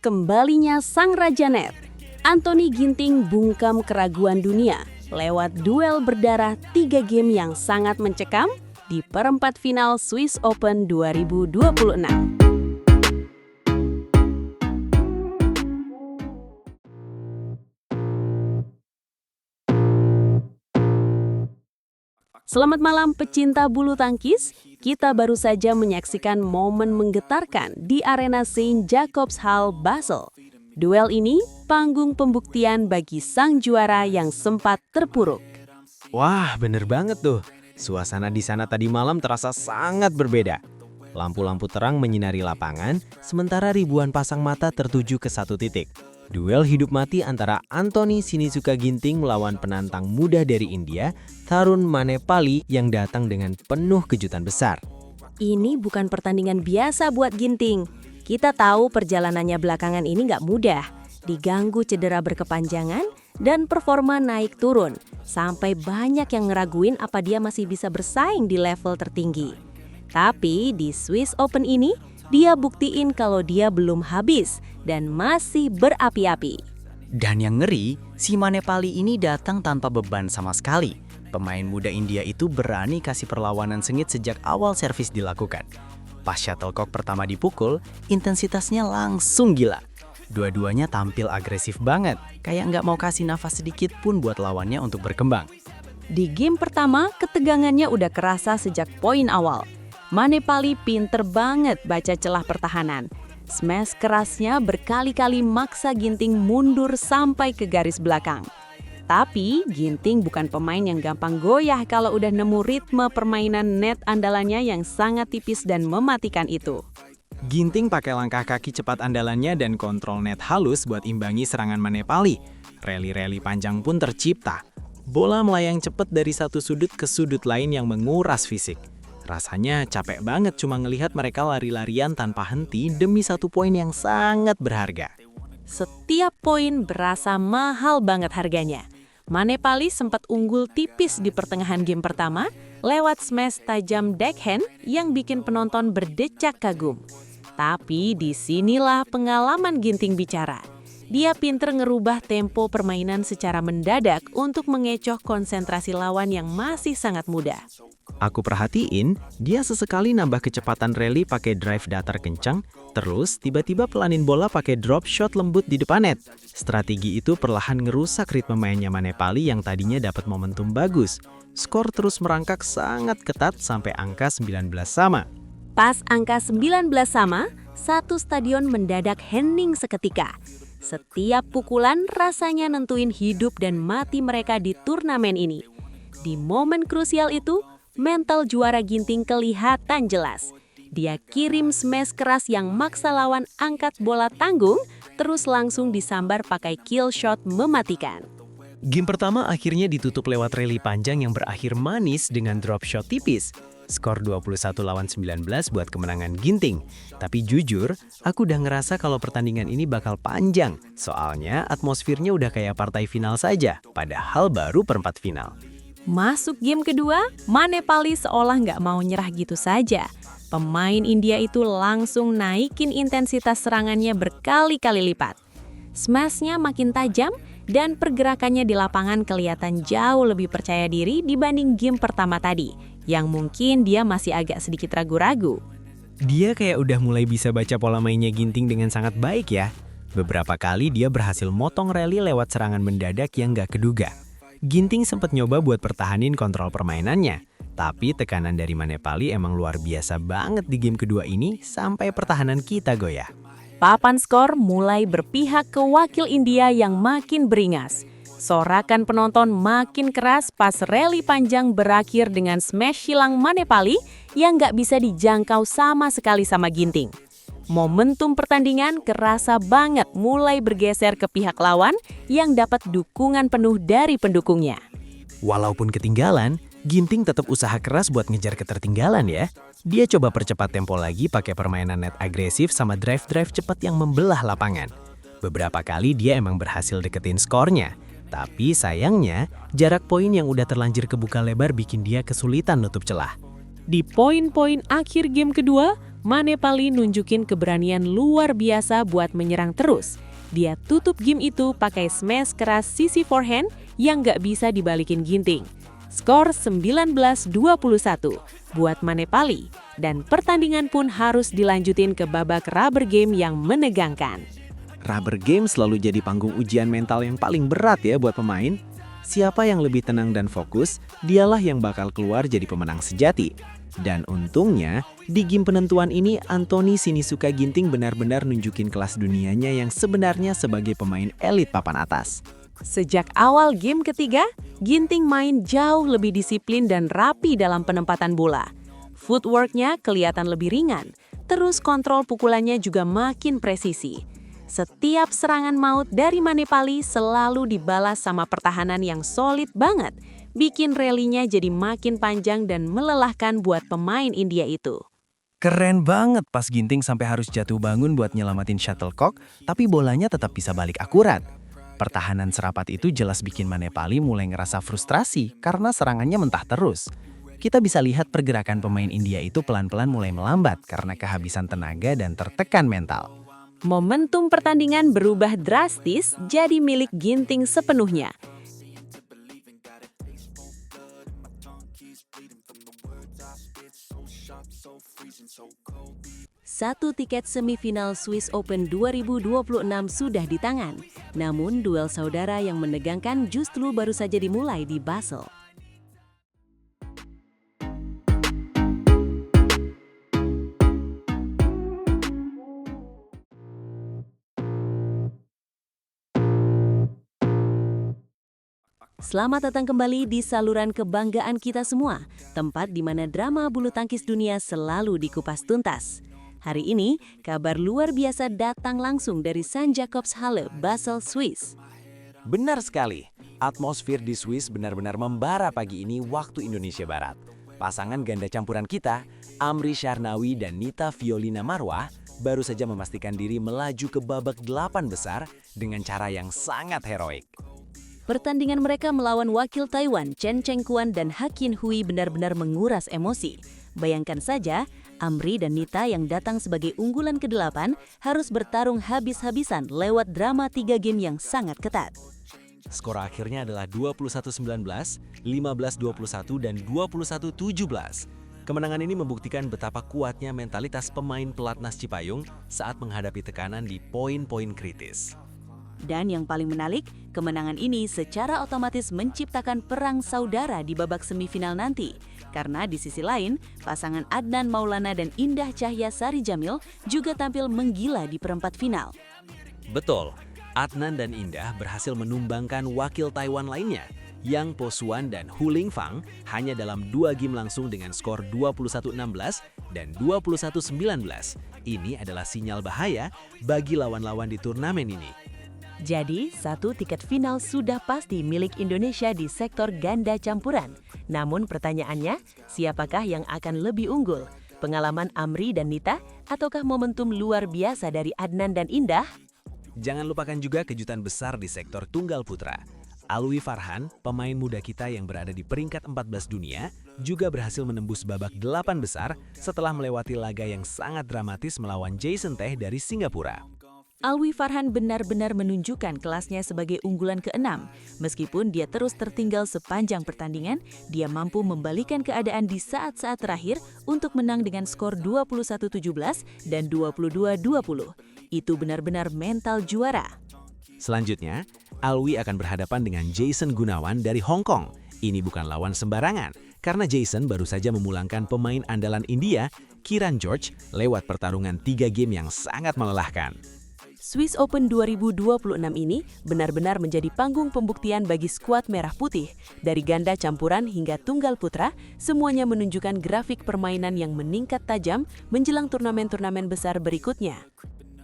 Kembalinya sang Raja Net, Anthony Ginting bungkam keraguan dunia lewat duel berdarah 3 game yang sangat mencekam di perempat final Swiss Open 2026. Selamat malam pecinta bulu tangkis, kita baru saja menyaksikan momen menggetarkan di arena St. Jacobs Hall, Basel. Duel ini panggung pembuktian bagi sang juara yang sempat terpuruk. Wah, bener banget tuh. Suasana di sana tadi malam terasa sangat berbeda. Lampu-lampu terang menyinari lapangan, sementara ribuan pasang mata tertuju ke satu titik. Duel hidup mati antara Anthony Sinisuka Ginting melawan penantang muda dari India, Tarun Manepali yang datang dengan penuh kejutan besar. Ini bukan pertandingan biasa buat Ginting. Kita tahu perjalanannya belakangan ini nggak mudah. Diganggu cedera berkepanjangan dan performa naik turun. Sampai banyak yang ngeraguin apa dia masih bisa bersaing di level tertinggi. Tapi di Swiss Open ini, dia buktiin kalau dia belum habis dan masih berapi-api. Dan yang ngeri, si Manepali ini datang tanpa beban sama sekali. Pemain muda India itu berani kasih perlawanan sengit sejak awal servis dilakukan. Pas shuttlecock pertama dipukul, intensitasnya langsung gila. Dua-duanya tampil agresif banget, kayak nggak mau kasih nafas sedikit pun buat lawannya untuk berkembang. Di game pertama, ketegangannya udah kerasa sejak poin awal. Manepali pinter banget baca celah pertahanan. Smash kerasnya berkali-kali maksa Ginting mundur sampai ke garis belakang. Tapi Ginting bukan pemain yang gampang goyah kalau udah nemu ritme permainan net andalannya yang sangat tipis dan mematikan itu. Ginting pakai langkah kaki cepat andalannya dan kontrol net halus buat imbangi serangan Manepali. Rally-rally panjang pun tercipta. Bola melayang cepat dari satu sudut ke sudut lain yang menguras fisik. Rasanya capek banget cuma ngelihat mereka lari-larian tanpa henti demi 1 poin yang sangat berharga. Setiap poin berasa mahal banget harganya. Manepali sempat unggul tipis di pertengahan game pertama lewat smash tajam deckhand yang bikin penonton berdecak kagum. Tapi disinilah pengalaman Ginting bicara. Dia pinter ngerubah tempo permainan secara mendadak untuk mengecoh konsentrasi lawan yang masih sangat muda. Aku perhatiin, dia sesekali nambah kecepatan rally pakai drive datar kencang, terus tiba-tiba pelanin bola pakai drop shot lembut di depan net. Strategi itu perlahan ngerusak ritme mainnya Manepali yang tadinya dapat momentum bagus. Skor terus merangkak sangat ketat sampai angka 19 sama. Pas angka 19 sama, satu stadion mendadak hening seketika. Setiap pukulan rasanya nentuin hidup dan mati mereka di turnamen ini. Di momen krusial itu, mental juara Ginting kelihatan jelas. Dia kirim smash keras yang maksa lawan angkat bola tanggung, terus langsung disambar pakai kill shot mematikan. Game pertama akhirnya ditutup lewat rally panjang yang berakhir manis dengan drop shot tipis. Skor 21-19 buat kemenangan Ginting. Tapi jujur, aku udah ngerasa kalau pertandingan ini bakal panjang. Soalnya atmosfernya udah kayak partai final saja, padahal baru perempat final. Masuk game kedua, Manepali seolah nggak mau nyerah gitu saja. Pemain India itu langsung naikin intensitas serangannya berkali-kali lipat. Smashnya makin tajam dan pergerakannya di lapangan kelihatan jauh lebih percaya diri dibanding game pertama tadi, yang mungkin dia masih agak sedikit ragu-ragu. Dia kayak udah mulai bisa baca pola mainnya Ginting dengan sangat baik ya. Beberapa kali dia berhasil motong rally lewat serangan mendadak yang gak keduga. Ginting sempat nyoba buat pertahanin kontrol permainannya, tapi tekanan dari Manepali emang luar biasa banget di game kedua ini sampai pertahanan kita goyah. Papan skor mulai berpihak ke wakil India yang makin beringas. Sorakan penonton makin keras pas rally panjang berakhir dengan smash silang Manepali yang nggak bisa dijangkau sama sekali sama Ginting. Momentum pertandingan kerasa banget mulai bergeser ke pihak lawan yang dapat dukungan penuh dari pendukungnya. Walaupun ketinggalan, Ginting tetap usaha keras buat ngejar ketertinggalan ya. Dia coba percepat tempo lagi pakai permainan net agresif sama drive-drive cepat yang membelah lapangan. Beberapa kali dia emang berhasil deketin skornya. Tapi sayangnya, jarak poin yang udah terlanjur kebuka lebar bikin dia kesulitan nutup celah. Di poin-poin akhir game kedua, Manepali nunjukin keberanian luar biasa buat menyerang terus. Dia tutup game itu pakai smash keras sisi forehand yang nggak bisa dibalikin Ginting. Skor 19-21 buat Manepali, dan pertandingan pun harus dilanjutin ke babak rubber game yang menegangkan. Rubber game selalu jadi panggung ujian mental yang paling berat ya buat pemain. Siapa yang lebih tenang dan fokus, dialah yang bakal keluar jadi pemenang sejati. Dan untungnya, di game penentuan ini Anthony Sinisuka Ginting benar-benar nunjukin kelas dunianya yang sebenarnya sebagai pemain elit papan atas. Sejak awal game ketiga, Ginting main jauh lebih disiplin dan rapi dalam penempatan bola. Footworknya kelihatan lebih ringan, terus kontrol pukulannya juga makin presisi. Setiap serangan maut dari Manepali selalu dibalas sama pertahanan yang solid banget, bikin rallynya jadi makin panjang dan melelahkan buat pemain India itu. Keren banget pas Ginting sampai harus jatuh bangun buat nyelamatin shuttlecock, tapi bolanya tetap bisa balik akurat. Pertahanan serapat itu jelas bikin Manepali mulai ngerasa frustrasi karena serangannya mentah terus. Kita bisa lihat pergerakan pemain India itu pelan-pelan mulai melambat karena kehabisan tenaga dan tertekan mental. Momentum pertandingan berubah drastis jadi milik Ginting sepenuhnya. Satu tiket semifinal Swiss Open 2026 sudah di tangan. Namun duel saudara yang menegangkan justru baru saja dimulai di Basel. Selamat datang kembali di saluran kebanggaan kita semua, tempat di mana drama bulu tangkis dunia selalu dikupas tuntas. Hari ini, kabar luar biasa datang langsung dari St. Jakobshalle, Basel, Swiss. Benar sekali, atmosfer di Swiss benar-benar membara pagi ini waktu Indonesia Barat. Pasangan ganda campuran kita, Amri Syahnawi dan Nita Violina Marwah, baru saja memastikan diri melaju ke babak 8 besar dengan cara yang sangat heroik. Pertandingan mereka melawan wakil Taiwan, Chen Chengkuan dan Ha Qinhui benar-benar menguras emosi. Bayangkan saja, Amri dan Nita yang datang sebagai unggulan ke-8 harus bertarung habis-habisan lewat drama 3 game yang sangat ketat. Skor akhirnya adalah 21-19, 15-21, dan 21-17. Kemenangan ini membuktikan betapa kuatnya mentalitas pemain pelatnas Cipayung saat menghadapi tekanan di poin-poin kritis. Dan yang paling menarik, kemenangan ini secara otomatis menciptakan perang saudara di babak semifinal nanti. Karena di sisi lain, pasangan Adnan Maulana dan Indah Cahya Sari Jamil juga tampil menggila di perempat final. Betul, Adnan dan Indah berhasil menumbangkan wakil Taiwan lainnya, Yang Po-Suan dan Hu Lingfang, hanya dalam 2 game langsung dengan skor 21-16 dan 21-19. Ini adalah sinyal bahaya bagi lawan-lawan di turnamen ini. Jadi, 1 tiket final sudah pasti milik Indonesia di sektor ganda campuran. Namun pertanyaannya, siapakah yang akan lebih unggul? Pengalaman Amri dan Nita, ataukah momentum luar biasa dari Adnan dan Indah? Jangan lupakan juga kejutan besar di sektor tunggal putra. Alwi Farhan, pemain muda kita yang berada di peringkat 14 dunia, juga berhasil menembus babak 8 besar setelah melewati laga yang sangat dramatis melawan Jason Teh dari Singapura. Alwi Farhan benar-benar menunjukkan kelasnya sebagai unggulan ke-6. Meskipun dia terus tertinggal sepanjang pertandingan, dia mampu membalikan keadaan di saat-saat terakhir untuk menang dengan skor 21-17 dan 22-20. Itu benar-benar mental juara. Selanjutnya, Alwi akan berhadapan dengan Jason Gunawan dari Hong Kong. Ini bukan lawan sembarangan, karena Jason baru saja memulangkan pemain andalan India, Kiran George, lewat pertarungan 3 game yang sangat melelahkan. Swiss Open 2026 ini benar-benar menjadi panggung pembuktian bagi skuad merah putih. Dari ganda campuran hingga tunggal putra, semuanya menunjukkan grafik permainan yang meningkat tajam menjelang turnamen-turnamen besar berikutnya.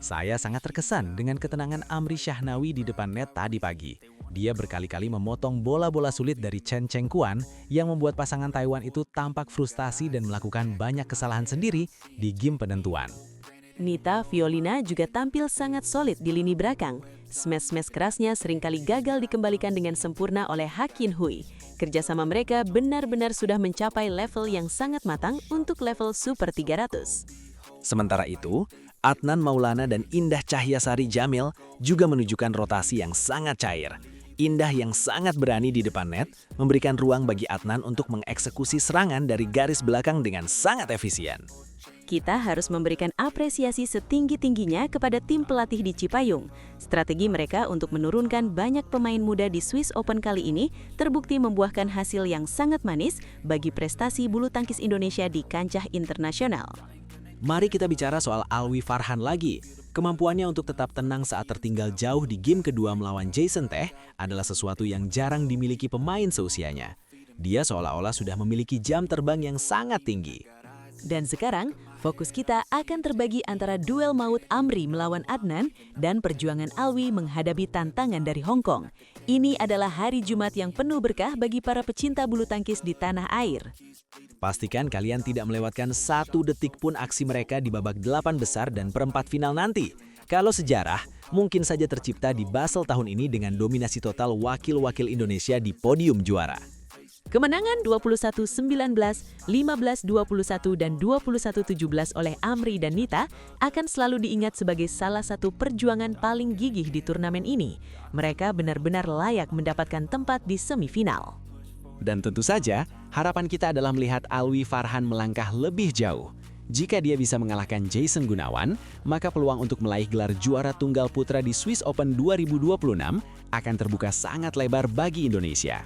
Saya sangat terkesan dengan ketenangan Amri Syahnawi di depan net tadi pagi. Dia berkali-kali memotong bola-bola sulit dari Chen Chengkuan yang membuat pasangan Taiwan itu tampak frustasi dan melakukan banyak kesalahan sendiri di game penentuan. Nita Violina juga tampil sangat solid di lini belakang. Smash-smash kerasnya seringkali gagal dikembalikan dengan sempurna oleh Ha Qinhui. Kerjasama mereka benar-benar sudah mencapai level yang sangat matang untuk level Super 300. Sementara itu, Adnan Maulana dan Indah Cahyasari Jamil juga menunjukkan rotasi yang sangat cair. Indah yang sangat berani di depan net, memberikan ruang bagi Adnan untuk mengeksekusi serangan dari garis belakang dengan sangat efisien. Kita harus memberikan apresiasi setinggi-tingginya kepada tim pelatih di Cipayung. Strategi mereka untuk menurunkan banyak pemain muda di Swiss Open kali ini terbukti membuahkan hasil yang sangat manis bagi prestasi bulu tangkis Indonesia di kancah internasional. Mari kita bicara soal Alwi Farhan lagi. Kemampuannya untuk tetap tenang saat tertinggal jauh di game kedua melawan Jason Teh adalah sesuatu yang jarang dimiliki pemain seusianya. Dia seolah-olah sudah memiliki jam terbang yang sangat tinggi. Dan sekarang, fokus kita akan terbagi antara duel maut Amri melawan Adnan dan perjuangan Alwi menghadapi tantangan dari Hong Kong. Ini adalah hari Jumat yang penuh berkah bagi para pecinta bulu tangkis di tanah air. Pastikan kalian tidak melewatkan 1 detik pun aksi mereka di babak 8 besar dan perempat final nanti. Kalau sejarah, mungkin saja tercipta di Basel tahun ini dengan dominasi total wakil-wakil Indonesia di podium juara. Kemenangan 21-19, 15-21, dan 21-17 oleh Amri dan Nita akan selalu diingat sebagai salah satu perjuangan paling gigih di turnamen ini. Mereka benar-benar layak mendapatkan tempat di semifinal. Dan tentu saja, harapan kita adalah melihat Alwi Farhan melangkah lebih jauh. Jika dia bisa mengalahkan Jason Gunawan, maka peluang untuk meraih gelar juara tunggal putra di Swiss Open 2026 akan terbuka sangat lebar bagi Indonesia.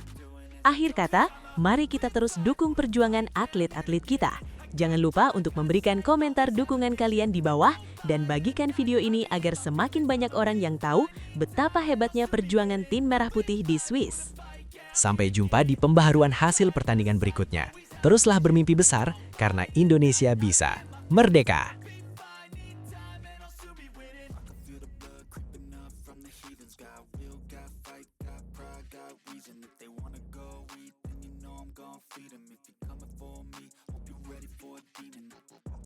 Akhir kata, mari kita terus dukung perjuangan atlet-atlet kita. Jangan lupa untuk memberikan komentar dukungan kalian di bawah dan bagikan video ini agar semakin banyak orang yang tahu betapa hebatnya perjuangan tim Merah Putih di Swiss. Sampai jumpa di pembaharuan hasil pertandingan berikutnya. Teruslah bermimpi besar karena Indonesia bisa. Merdeka! Got pride, got reason. If they wanna go eat, then you know I'm gon' feed 'em.